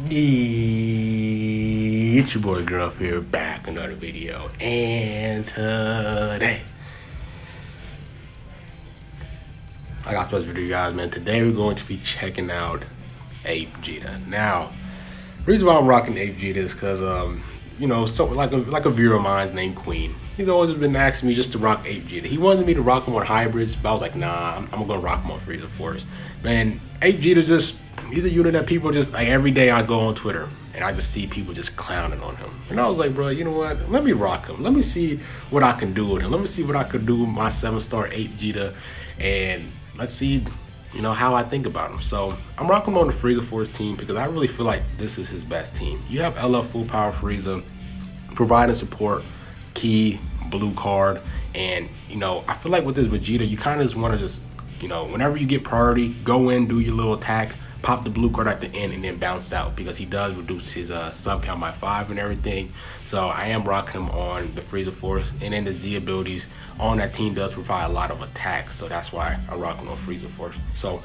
It's your boy Girl here, back with another video, and today I got supposed to do, guys, man. Today we're going to be checking out APEGETA. Now, the reason why I'm rocking APEGETA is because so like a viewer of mine named Queen. He's always been asking me just to rock APEGETA. He wanted me to rock him on hybrids, but I was like, nah, I'm gonna rock him on Frieza Force. Man, APEGETA he's a unit that people just like every day I go on Twitter and I just see people just clowning on him. And I was like, bro, you know what? Let me rock him. Let me see what I can do with him. Let me see what I could do with my 7-star APEGETA, and let's see, how I think about him. So I'm rocking him on the Frieza Force team because I really feel like this is his best team. You have LF Full Power Frieza providing support, key, blue card, and I feel like with this Vegeta, you kind of just want to just, whenever you get priority, go in, do your little attack, pop the blue card at the end, and then bounce out because he does reduce his sub count by 5 and everything. So I am rocking him on the Frieza Force, and then the Z abilities on that team does provide a lot of attacks, so that's why I'm rocking on Frieza Force. So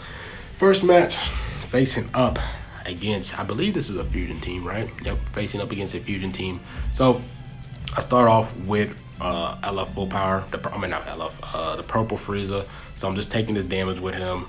first match, facing up against, I believe this is a fusion team, right? Yep, facing up against a fusion team. So I start off with LF Full Power, the purple Frieza. So I'm just taking this damage with him,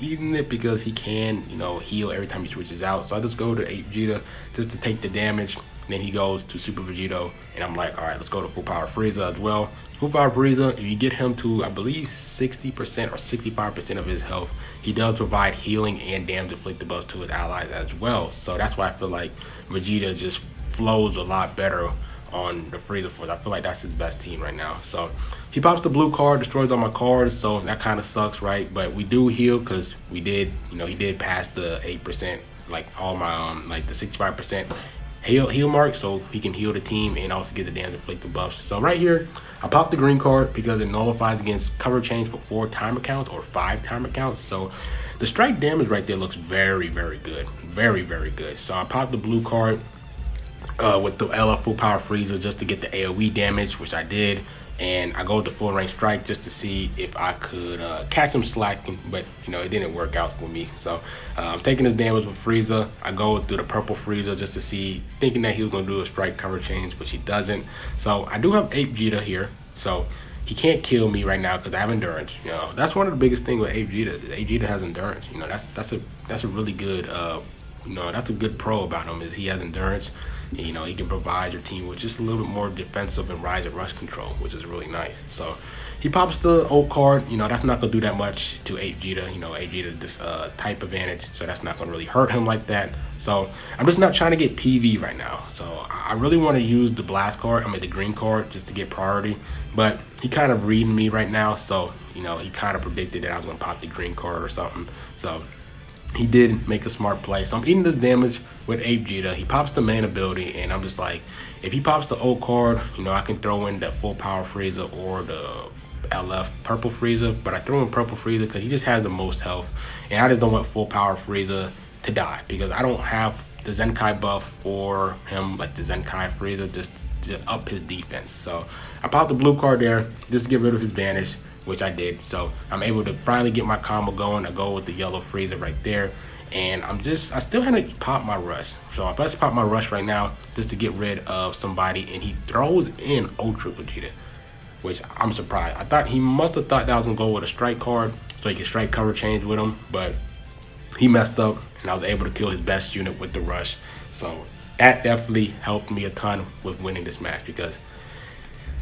eating it because he can, heal every time he switches out. So I just go to APEGETA just to take the damage. And then he goes to Super Vegito, and I'm like, all right, let's go to Full Power Frieza as well. Full Power Frieza, if you get him to, I believe, 60% or 65% of his health, he does provide healing and damage inflicted buffs to his allies as well. So that's why I feel like Vegeta just flows a lot better on the Frieza Force. I feel like that's his best team right now. So he pops the blue card, destroys all my cards, so that kind of sucks, right? But we do heal because we did, he did pass the 8%, like all my like the 65% heal mark, so he can heal the team and also get the damage inflicted buffs. So right here, I popped the green card because it nullifies against cover change for 4 timer counts or 5 timer counts. So the strike damage right there looks very, very good, very, very good. So I popped the blue card with the LF Full Power Frieza just to get the AoE damage, which I did, and I go with the full range strike just to see if I could catch him slacking, but it didn't work out for me. So I'm taking his damage with Frieza. I go through the purple Frieza just to see, thinking that he was going to do a strike cover change, which he doesn't. So I do have APEGETA here, so he can't kill me right now because I have endurance. That's one of the biggest things with APEGETA. APEGETA has endurance. That's a really good that's a good pro about him, is he has endurance. He can provide your team with just a little bit more defensive and rise and rush control, which is really nice. So he pops the old card. That's not gonna do that much to APEGETA. APEGETA is this type advantage, so that's not gonna really hurt him like that. So I'm just not trying to get PV right now. So I really want to use the blast card, the green card, just to get priority. But he kind of reading me right now, so he kind of predicted that I was gonna pop the green card or something. So he did make a smart play. So I'm eating this damage with APEGETA. He pops the main ability, and I'm just like, if he pops the old card, I can throw in that Full Power Frieza or the LF Purple Frieza. But I throw in Purple Frieza because he just has the most health, and I just don't want Full Power Frieza to die because I don't have the Zenkai buff for him, like the Zenkai Frieza, just to up his defense. So I popped the blue card there just to get rid of his banish, which I did. So I'm able to finally get my combo going. I go with the yellow Frieza right there, and I still haven't popped my rush. So if I just pop my rush right now just to get rid of somebody, and he throws in Ultra Vegeta, which I'm surprised. He must have thought that I was gonna go with a strike card so he could strike cover change with him, but he messed up, and I was able to kill his best unit with the rush. So that definitely helped me a ton with winning this match because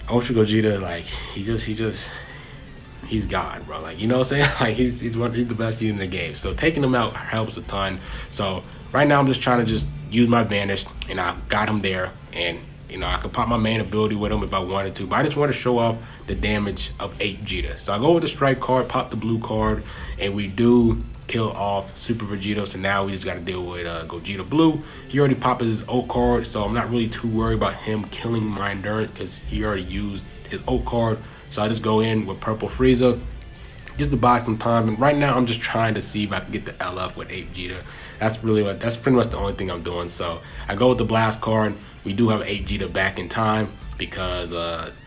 Ultra Vegeta, like, he's God, bro. Like, what I'm saying? Like, he's the best unit in the game. So taking him out helps a ton. So right now I'm just trying to just use my advantage, and I got him there, and I could pop my main ability with him if I wanted to, but I just want to show off the damage of APEGETA. So I go with the strike card, pop the blue card, and we do kill off Super Vegito. So now we just got to deal with Gogeta Blue. He already popped his ult card, so I'm not really too worried about him killing my endurance because he already used his ult card. So I just go in with Purple Frieza just to buy some time. And right now I'm just trying to see if I can get the LF with APEGETA. That's pretty much the only thing I'm doing. So I go with the blast card. We do have APEGETA back in time because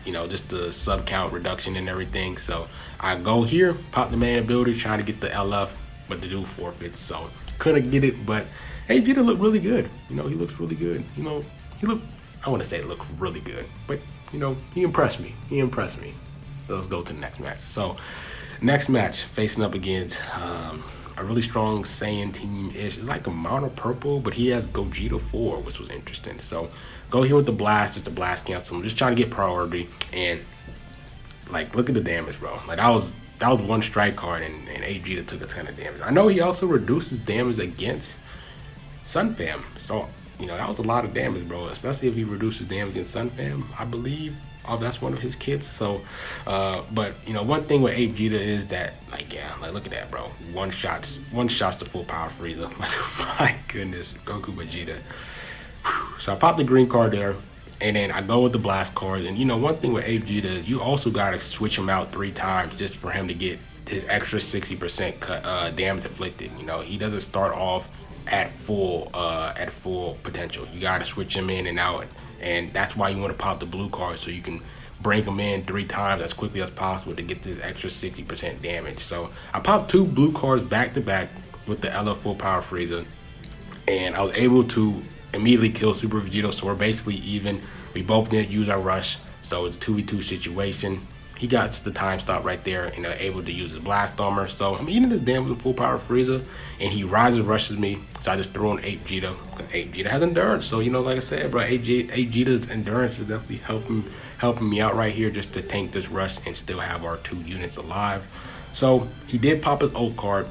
just the sub count reduction and everything. So I go here, pop the main ability, trying to get the LF, but the dude forfeits. So couldn't get it, but APEGETA looked really good. You know, he looks really good. You know, he looked, I want to say looked really good, but you know, he impressed me. He impressed me. So let's go to the next match. So next match, facing up against a really strong Saiyan team. It's like a mono purple, but he has Gogeta 4, which was interesting. So go here with the blast, just the blast cancel. I'm just trying to get priority, and like look at the damage, bro. Like that was one strike card, and APEGETA took a ton of damage. I know he also reduces damage against Sunfam, so you know that was a lot of damage, bro. Especially if he reduces damage against Sunfam, I believe. Oh, that's one of his kits. So, but you know, one thing with APEGETA is that, like, yeah, like look at that, bro. One shot's the full power Frieza. My goodness, Goku Vegeta. Whew. So I popped the green card there, and then I go with the blast cards. And you know, one thing with APEGETA is you also gotta switch him out 3 times just for him to get his extra 60% damage inflicted. You know, he doesn't start off at full potential. You gotta switch him in and out. And that's why you want to pop the blue card, so you can bring them in 3 times as quickly as possible to get this extra 60% damage. So I popped 2 blue cards back to back with the LF full power Frieza, and I was able to immediately kill Super Vegeta, so we're basically even. We both didn't use our rush, so it's a 2v2 situation. He got the time stop right there and able to use his blast armor. So I'm eating this damn full power Frieza, and he rises rushes me. So I just throw in APEGETA. APEGETA has endurance, so you know, like I said, bro, APEGETA's endurance is definitely helping me out right here, just to tank this rush and still have our 2 units alive. So he did pop his ult card,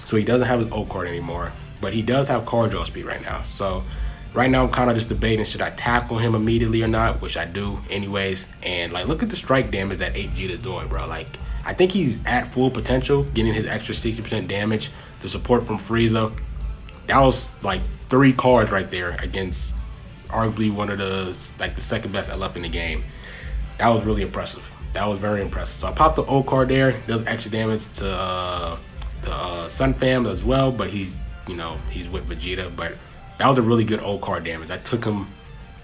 so he doesn't have his ult card anymore, but he does have card draw speed right now. So right now I'm kind of just debating, should I tackle him immediately or not, which I do anyways. And like, look at the strike damage that APEGETA is doing, bro. Like, I think he's at full potential, getting his extra 60% damage. The support from Frieza, that was like 3 cards right there against arguably one of the second best LF in the game. That was really impressive. That was very impressive. So I popped the O card there. Does extra damage to Sunfam as well, but he's with Vegeta. But that was a really good O card damage. I took him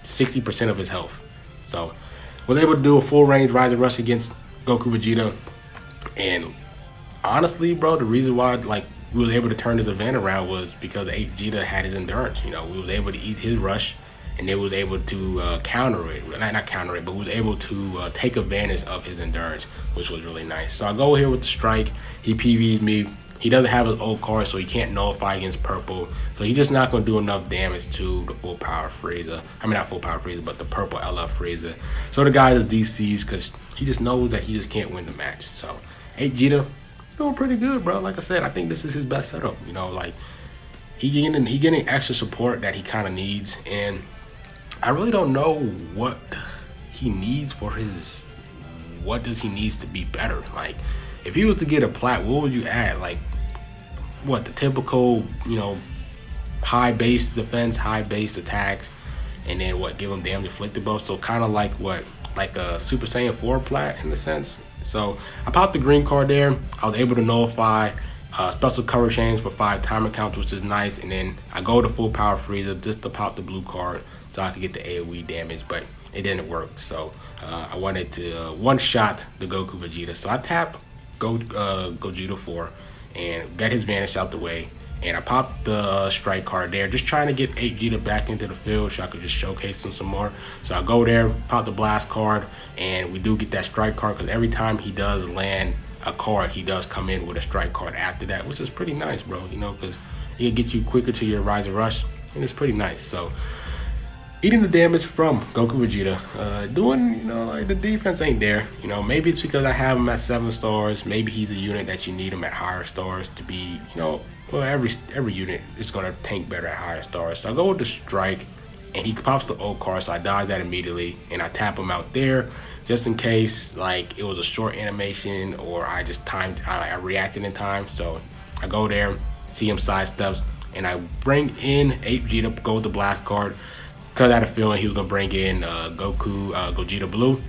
60% of his health. So was able to do a full range rise and rush against Goku Vegeta. And honestly, bro, the reason why like we was able to turn this event around was because APEGETA had his endurance. You know, we was able to eat his rush, and they was able to counter it. Not counter it, but was able to take advantage of his endurance, which was really nice. So I go here with the strike. He PV'd me. He doesn't have his old card, so he can't nullify against purple. So he's just not going to do enough damage to the full power Frieza. I mean, not full power Frieza, but the purple LF Frieza. So the guy is DCs because he just knows that he just can't win the match. So APEGETA doing pretty good, bro. Like I said, I think this is his best setup. You know, like he getting extra support that he kind of needs, and I really don't know what he needs for his. What does he needs to be better? Like, if he was to get a plat, what would you add? Like, what, the typical, you know, high base defense, high base attacks, and then what, give him damage inflicted buff. So kind of like what, like a Super Saiyan 4 plat in a sense. So I popped the green card there. I was able to nullify special cover chains for 5 timer counts, which is nice. And then I go to full power Frieza just to pop the blue card so I could get the AoE damage, but it didn't work. So I wanted to one-shot the Goku Vegeta. So I tap Gogeta 4 and get his vanish out the way. And I popped the strike card there, just trying to get APEGETA back into the field so I could just showcase him some more. So I go there, pop the blast card, and we do get that strike card, because every time he does land a card, he does come in with a strike card after that, which is pretty nice, bro. You know, because it gets you quicker to your rise and rush, and it's pretty nice. So eating the damage from Goku Vegeta, doing, you know, like the defense ain't there. You know, maybe it's because I have him at 7 stars. Maybe he's a unit that you need him at higher stars to be, you know, well, every unit is gonna tank better at higher stars. So I go with the strike, and he pops the O card, so I dodge that immediately, and I tap him out there, just in case like it was a short animation or I just I reacted in time. So I go there, see him sidesteps, and I bring in APEGETA, go with the blast card, because I had a feeling he was gonna bring in Gogeta Blue.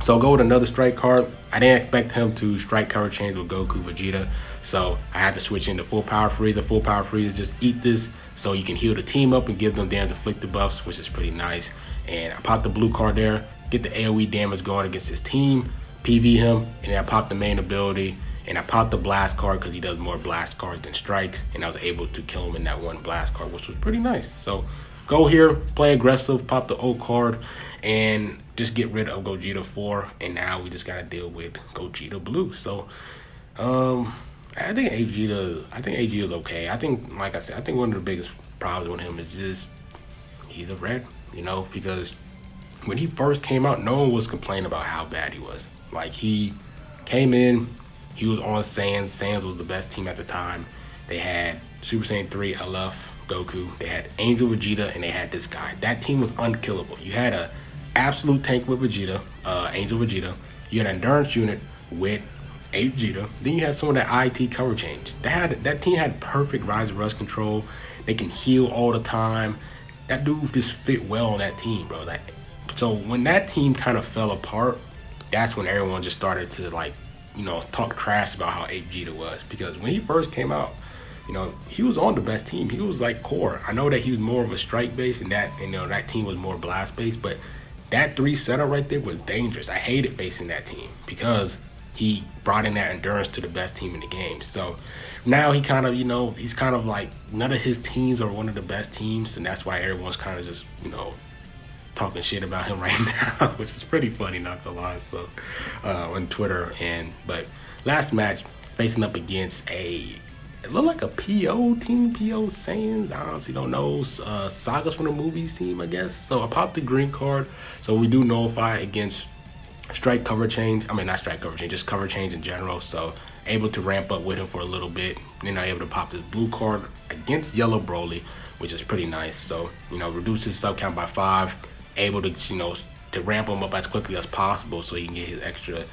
So I'll go with another strike card. I didn't expect him to strike cover change with Goku Vegeta, so I had to switch into full power Frieza. Full power Frieza, just eat this so you can heal the team up and give them damage inflicted buffs, which is pretty nice. And I popped the blue card there, get the AoE damage going against his team, PV him, and then I popped the main ability, And I popped the blast card because he does more blast cards than strikes, and I was able to kill him in that one blast card, which was pretty nice. So go here, play aggressive, pop the O card, and just get rid of Gogeta 4, and now we just gotta deal with Gogeta Blue. So I think APEGETA is okay. I think, like I said, I think one of the biggest problems with him is just he's a red, you know, because when he first came out, no one was complaining about how bad he was. Like, he came in, he was on Saiyans. Saiyans was the best team at the time. They had Super Saiyan 3, LF, Goku. They had Angel Vegeta, and they had this guy. That team was unkillable. You had a absolute tank with Vegeta, Angel Vegeta. You had an endurance unit with APEGETA. Then you had some of that IT cover change. That team had perfect rise and rush control. They can heal all the time. That dude just fit well on that team, bro. So when that team kind of fell apart, that's when everyone just started to, like, you know, talk trash about how APEGETA was. Because when he first came out, you know, he was on the best team. He was like core. I know that he was more of a strike base, and that, you know, that team was more blast based, but that 3 setup right there was dangerous. I hated facing that team because he brought in that endurance to the best team in the game. So now he kind of, you know, he's kind of like, none of his teams are one of the best teams, and that's why everyone's kind of just, you know, talking shit about him right now, which is pretty funny, not gonna lie. So on Twitter. But last match, facing up against it looked like a PO team, PO Saiyans. I honestly don't know. Sagas from the movies team, I guess. So I popped the green card. So we do nullify against strike cover change. I mean, not strike cover change, just cover change in general. So able to ramp up with him for a little bit. Then I'm able to pop this blue card against Yellow Broly, which is pretty nice. So, you know, reduce his sub count by 5. Able to, you know, to ramp him up as quickly as possible so he can get his extra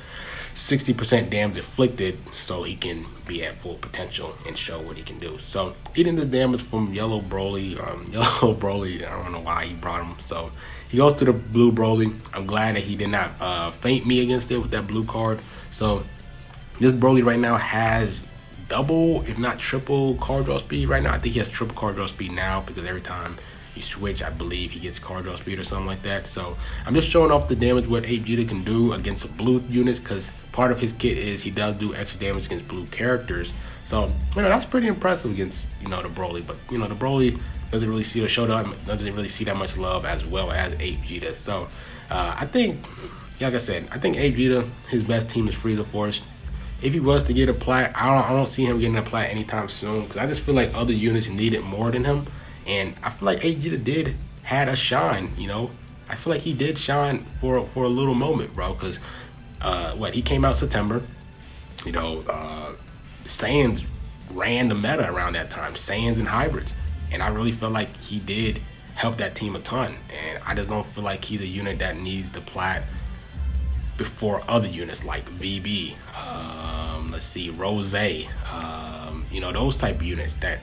60% damage inflicted, so he can be at full potential and show what he can do. So eating the damage from Yellow Broly, I don't know why he brought him. So he goes to the blue Broly. I'm glad that he did not feint me against it with that blue card. So this Broly right now has double, if not triple, card draw speed right now. I think he has triple card draw speed now, because every time you switch, I believe he gets card draw speed or something like that. So I'm just showing off the damage what APEGETA can do against the blue units, because part of his kit is he does do extra damage against blue characters. So, you know, that's pretty impressive against, you know, the Broly. But, you know, the Broly doesn't really see doesn't really see that much love as well as APEGETA. So I think, like I said, I think APEGETA, his best team is Frieza Force. If he was to get a plat, I don't see him getting a plat anytime soon, because I just feel like other units need it more than him. And I feel like APEGETA had a shine, you know. I feel like he did shine for a little moment, bro, because he came out September, you know, Saiyans ran the meta around that time, Saiyans and hybrids, and I really felt like he did help that team a ton. And I just don't feel like he's a unit that needs the plat before other units like VB, let's see, Rose, you know, those type of units that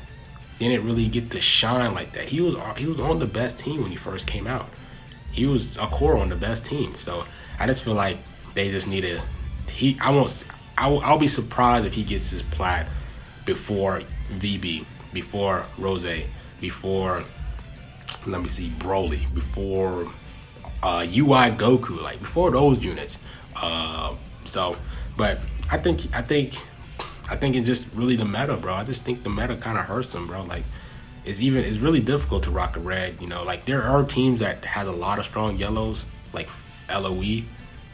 didn't really get to shine like that. He was on the best team when he first came out. He was a core on the best team. So I just feel like they just need to. I'll be surprised if he gets his plat before VB, before Rose, before, let me see, Broly, before UI Goku, like before those units. But I think it's just really the meta, bro. I just think the meta kind of hurts him, bro. Like, it's really difficult to rock a red, you know. Like, there are teams that has a lot of strong yellows, like LOE,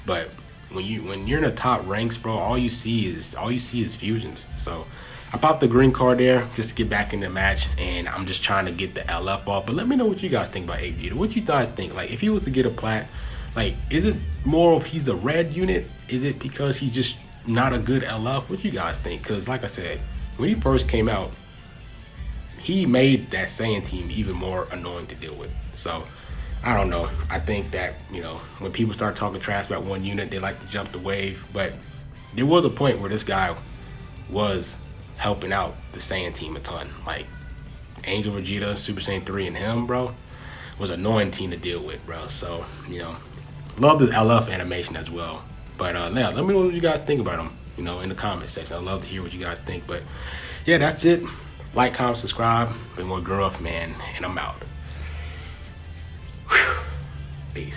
but when you're in the top ranks, bro, all you see is fusions. So I popped the green card there just to get back in the match, and I'm just trying to get the LF off. But let me know what you guys think about APEGETA. What you guys think? Like, if he was to get a plat, like, is it more of he's a red unit? Is it because he's just not a good LF? What you guys think? Because like I said, when he first came out, he made that Saiyan team even more annoying to deal with. So I don't know. I think that, you know, when people start talking trash about one unit, they like to jump the wave. But there was a point where this guy was helping out the Saiyan team a ton. Like, Angel Vegeta, Super Saiyan 3, and him, bro, was an annoying team to deal with, bro. So, you know, love the LF animation as well. But yeah, let me know what you guys think about them, you know, in the comment section. I'd love to hear what you guys think. But yeah, that's it. Like, comment, subscribe. Been more Girl, man, and I'm out. Whew. Peace.